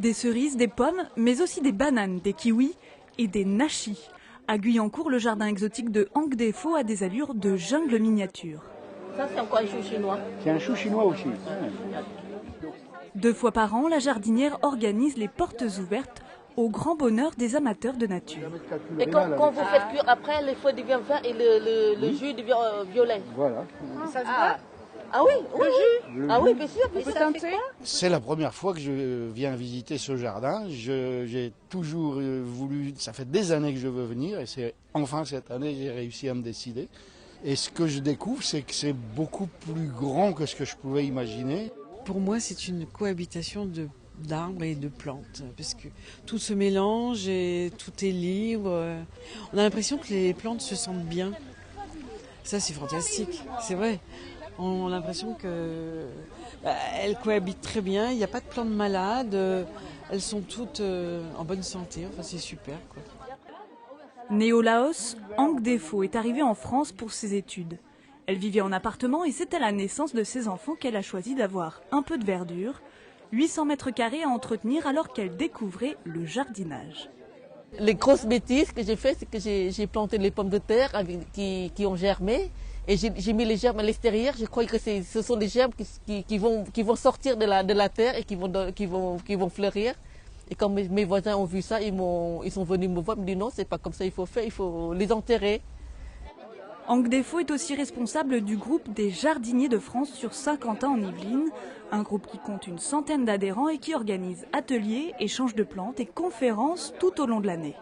Des cerises, des pommes, mais aussi des bananes, des kiwis et des nachis. À Guyancourt, le jardin exotique de Hank Defo a des allures de jungle miniature. Ça, c'est encore un chou chinois. C'est un chou chinois aussi. 2 fois par an, la jardinière organise les portes ouvertes au grand bonheur des amateurs de nature. Et quand vous faites cuire, après, les feuilles deviennent vertes et le jus devient violet. Voilà. Ça se voit? Ah oui, oui, oui. Ah oui, bien sûr. C'est la première fois que je viens visiter ce jardin. J'ai toujours voulu, ça fait des années que je veux venir et c'est enfin cette année j'ai réussi à me décider. Et ce que je découvre, c'est que c'est beaucoup plus grand que ce que je pouvais imaginer. Pour moi, c'est une cohabitation d'arbres et de plantes, parce que tout se mélange et tout est libre. On a l'impression que les plantes se sentent bien. Ça, c'est fantastique, c'est vrai. On a l'impression qu'elles cohabitent très bien, il n'y a pas de plantes malades, elles sont toutes en bonne santé, enfin c'est super, quoi. Née au Laos, Hank Defo est arrivée en France pour ses études. Elle vivait en appartement et c'est à la naissance de ses enfants qu'elle a choisi d'avoir un peu de verdure, 800 mètres carrés à entretenir alors qu'elle découvrait le jardinage. Les grosses bêtises que j'ai fait, c'est que j'ai planté les pommes de terre qui ont germé. Et j'ai mis les germes à l'extérieur. Je crois que ce sont des germes qui vont sortir de la terre et qui vont fleurir. Et quand mes voisins ont vu ça, ils sont venus me voir, ils me disent non, c'est pas comme ça il faut faire, il faut les enterrer. Hank Defo est aussi responsable du groupe des jardiniers de France sur Saint-Quentin en Yvelines, un groupe qui compte une centaine d'adhérents et qui organise ateliers, échanges de plantes et conférences tout au long de l'année.